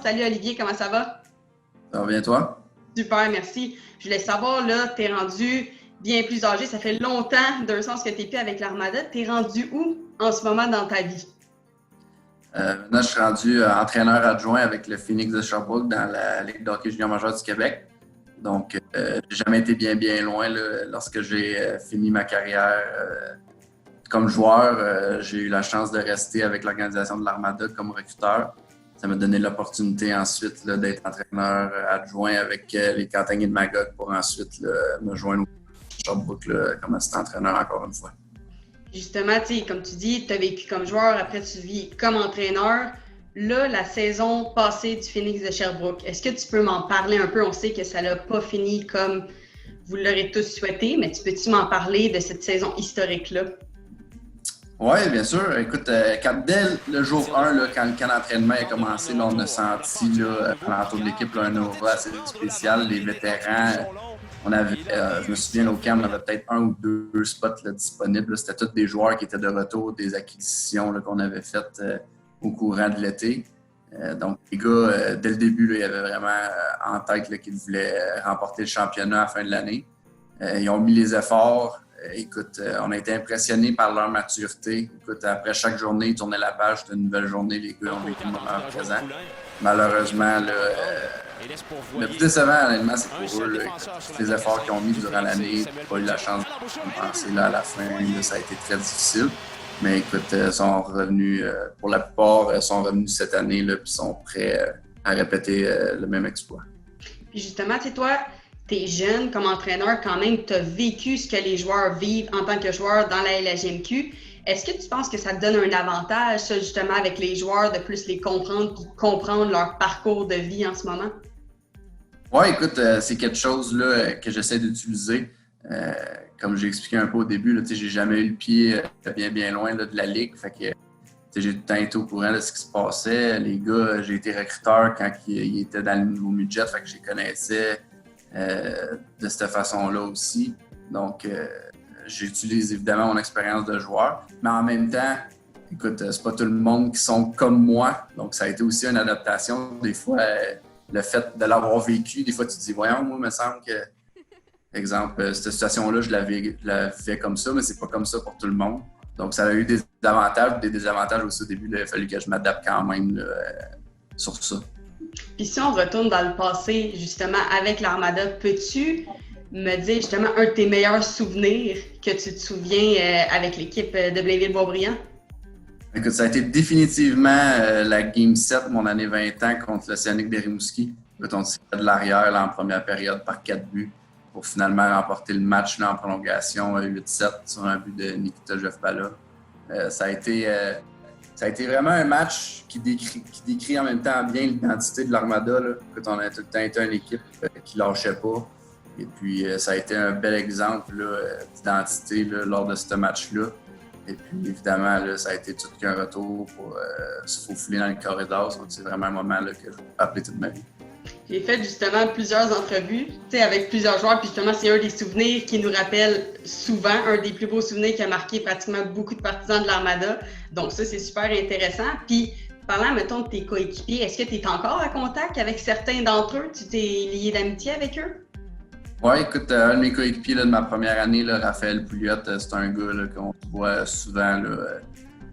Salut Olivier, comment ça va? Ça va bien toi? Super, merci. Je voulais savoir, là, t'es rendu bien plus âgé. Ça fait longtemps, d'un sens, que t'es plus avec l'Armada. T'es rendu où en ce moment dans ta vie? Maintenant, je suis rendu entraîneur adjoint avec le Phoenix de Sherbrooke dans la Ligue de hockey junior majeur du Québec. Donc, j'ai jamais été bien loin là. Lorsque j'ai fini ma carrière comme joueur, j'ai eu la chance de rester avec l'organisation de l'Armada comme recruteur. Ça m'a donné l'opportunité ensuite là, d'être entraîneur adjoint avec les Cantaignes de Magog pour ensuite là, me joindre au Sherbrooke là, comme assistant entraîneur encore une fois. Justement, tu sais, comme tu dis, tu as vécu comme joueur, après tu vis comme entraîneur. Là, la saison passée du Phoenix de Sherbrooke, est-ce que tu peux m'en parler un peu? On sait que ça n'a pas fini comme vous l'aurez tous souhaité, mais peux-tu m'en parler de cette saison historique-là? Oui, bien sûr. Écoute, dès le jour 1, là, quand le camp d'entraînement a commencé, là, on a senti là, à l'entour de l'équipe là, un aura assez spécial. Les vétérans, on avait, je me souviens, au camp, on avait peut-être un ou deux spots là, disponibles. C'était tous des joueurs qui étaient de retour des acquisitions là, qu'on avait faites au courant de l'été. Donc, les gars, dès le début, là, ils avaient vraiment en tête là, qu'ils voulaient remporter le championnat à la fin de l'année. Ils ont mis les efforts. Écoute, on a été impressionnés par leur maturité. Écoute, après chaque journée, ils tournaient la page d'une nouvelle journée. Les gars ont vécu le moment présent. Malheureusement, là, le plus décevant, honnêtement, c'est pour eux. Là, tous les efforts qu'ils ont mis durant l'année, ils n'ont pas eu la chance de commencer là, à la fin. Là, ça a été très difficile. Mais écoute, ils sont revenus, pour la plupart, ils sont revenus cette année là, puis sont prêts à répéter le même exploit. Puis justement, tu sais, toi, t'es jeune comme entraîneur quand même, tu as vécu ce que les joueurs vivent en tant que joueur dans la LHJMQ. Est-ce que tu penses que ça te donne un avantage, ça, justement, avec les joueurs, de plus les comprendre et comprendre leur parcours de vie en ce moment? Oui, écoute, c'est quelque chose là, que j'essaie d'utiliser. Comme j'ai expliqué un peu au début, là, j'ai jamais eu le pied bien loin là, de la Ligue. Fait que j'ai tout le temps été au courant de ce qui se passait. Les gars, j'ai été recruteur quand ils étaient dans le nouveau midget, fait que je les connaissais de cette façon-là aussi. Donc, j'utilise évidemment mon expérience de joueur, mais en même temps, écoute, c'est pas tout le monde qui sont comme moi. Donc, ça a été aussi une adaptation. Des fois, le fait de l'avoir vécu, des fois, tu te dis, voyons, moi, il me semble que, exemple, cette situation-là, je la vivais comme ça, mais c'est pas comme ça pour tout le monde. Donc, ça a eu des avantages, des désavantages aussi au début. Là, il a fallu que je m'adapte quand même là, sur ça. Puis si on retourne dans le passé, justement, avec l'Armada, peux-tu me dire justement un de tes meilleurs souvenirs que tu te souviens avec l'équipe de Blainville-Boisbriand? Écoute, ça a été définitivement la Game 7, mon année 20 ans, contre l'Océanique de Rimouski. Écoute, on tirait de l'arrière là, en première période par 4 buts pour finalement remporter le match là, en prolongation 8-7 sur un but de Nikita Jeffbala. Ça a été vraiment un match qui décrit en même temps bien l'identité de l'Armada. Là. Écoute, on a tout le temps été une équipe qui ne lâchait pas. Et puis, ça a été un bel exemple là, d'identité là, lors de ce match-là. Et puis, évidemment, là, ça a été tout qu'un retour pour se faufiler dans le corridor. Donc, c'est vraiment un moment là, que je vais me rappeler toute ma vie. J'ai fait justement plusieurs entrevues avec plusieurs joueurs, puis justement, c'est un des souvenirs qui nous rappelle souvent, un des plus beaux souvenirs qui a marqué pratiquement beaucoup de partisans de l'Armada. Donc ça, c'est super intéressant. Puis, parlant, mettons, de tes coéquipiers, est-ce que tu es encore en contact avec certains d'entre eux? Tu t'es lié d'amitié avec eux? Oui, écoute, un de mes coéquipiers là, de ma première année, là, Raphaël Pouliot, c'est un gars là, qu'on voit souvent. Là,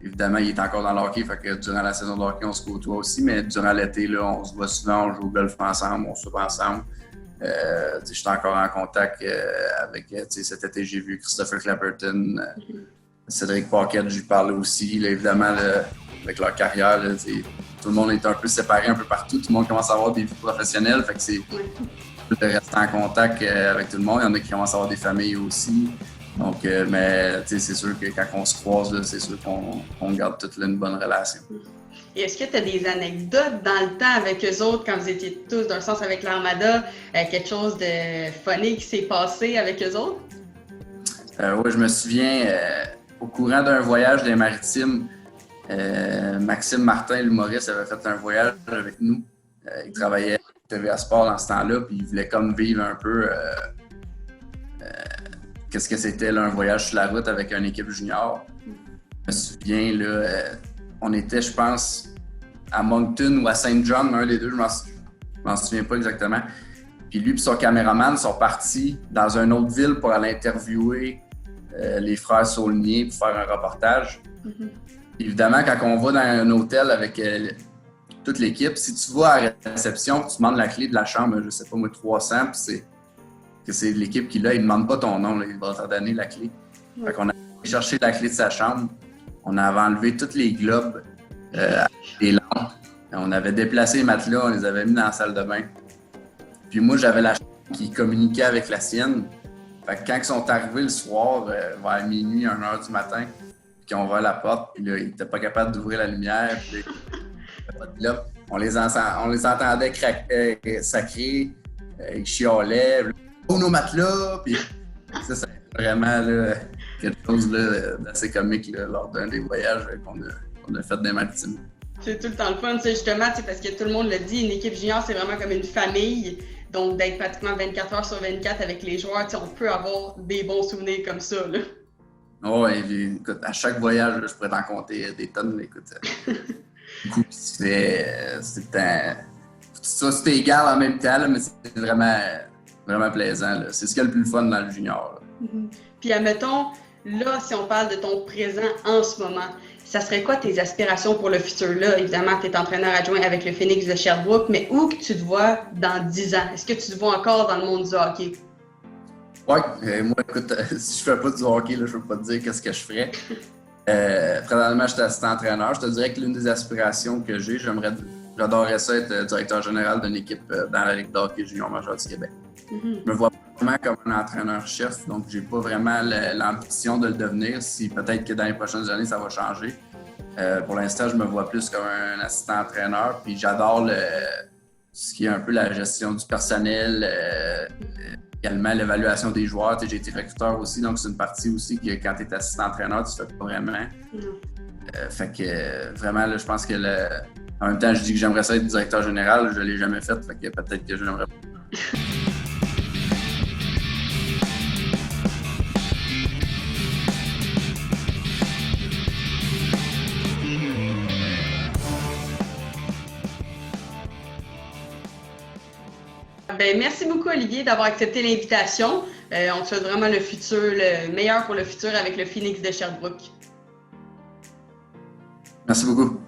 évidemment, il est encore dans le hockey, fait que durant la saison de hockey, on se côtoie aussi, mais durant l'été, là, on se voit souvent, on joue au golf ensemble, on soupe ensemble. Je suis encore en contact avec, cet été, j'ai vu Christopher Clapperton, Cédric Paquette, je lui parlais aussi. Là, évidemment, là, avec leur carrière, là, tout le monde est un peu séparé un peu partout, tout le monde commence à avoir des vies professionnelles, fait que c'est de rester en contact avec tout le monde. Il y en a qui commencent à avoir des familles aussi. Donc, mais c'est sûr que quand on se croise, là, c'est sûr qu'on garde toute une bonne relation. Et est-ce que tu as des anecdotes dans le temps avec eux autres, quand vous étiez tous d'un sens avec l'Armada, quelque chose de funny qui s'est passé avec eux autres? Oui, je me souviens, au courant d'un voyage des Maritimes, Maxime Martin, l'humoriste, avait fait un voyage avec nous. Il travaillait à TVA Sport dans ce temps-là, puis il voulait comme vivre un peu qu'est-ce que c'était là, un voyage sur la route avec une équipe junior. Je me souviens, là, on était, je pense, à Moncton ou à Saint John, un des deux, je m'en souviens pas exactement. Puis lui et son caméraman sont partis dans une autre ville pour aller interviewer les frères Saulnier pour faire un reportage. Mm-hmm. Évidemment, quand on va dans un hôtel avec toute l'équipe, si tu vas à la réception, tu demandes la clé de la chambre, je sais pas moi, 300, puis c'est l'équipe qui l'a, il ne demande pas ton nom, là, il va te donner la clé. Fait qu'on a cherché la clé de sa chambre, on avait enlevé tous les globes, les lampes, on avait déplacé les matelas, on les avait mis dans la salle de bain. Puis moi, j'avais la chambre qui communiquait avec la sienne. Fait que quand ils sont arrivés le soir, vers minuit, 1h du matin, puis qu'ils ont ouvert la porte, puis là, ils n'étaient pas capables d'ouvrir la lumière, puis là, on les entendait sacrer, ils chiolaient, oh nos matelas, puis ça c'est vraiment là, quelque chose d'assez comique là, lors d'un des voyages qu'on a fait des maritimes. C'est tout le temps le fun, c'est justement, parce que tout le monde le dit, une équipe junior, c'est vraiment comme une famille. Donc, d'être pratiquement 24 heures sur 24 avec les joueurs, on peut avoir des bons souvenirs comme ça. Oui, écoute, à chaque voyage, là, je pourrais t'en compter des tonnes. Écoute, c'était égal en même temps, là, mais c'est vraiment, vraiment plaisant. Là. C'est ce qu'il y a le plus fun dans le junior. Mm-hmm. Puis, admettons, là, si on parle de ton présent en ce moment, ça serait quoi tes aspirations pour le futur? Là, évidemment, tu es entraîneur adjoint avec le Phoenix de Sherbrooke, mais où que tu te vois dans 10 ans? Est-ce que tu te vois encore dans le monde du hockey? Oui, moi, écoute, si je ne fais pas du hockey, là, je ne peux pas te dire qu'est-ce que je ferais. Présentement, je suis assistant entraîneur. Je te dirais que l'une des aspirations que j'ai, j'adorerais ça être directeur général d'une équipe dans la Ligue de hockey junior majeur du Québec. Mm-hmm. Je me vois vraiment comme un entraîneur-chef, donc j'ai pas vraiment l'ambition de le devenir. Si peut-être que dans les prochaines années, ça va changer. Pour l'instant, je me vois plus comme un assistant entraîneur, puis j'adore ce qui est un peu la gestion du personnel, également l'évaluation des joueurs. J'ai été recruteur aussi, donc c'est une partie aussi que quand tu es assistant entraîneur, tu ne fais pas vraiment. Fait que vraiment, là, je pense que en même temps, je dis que j'aimerais ça être directeur général, je ne l'ai jamais fait, fait que peut-être que je l'aimerais pas. Ben, merci beaucoup, Olivier, d'avoir accepté l'invitation. On te souhaite vraiment le meilleur pour le futur avec le Phoenix de Sherbrooke. Merci beaucoup.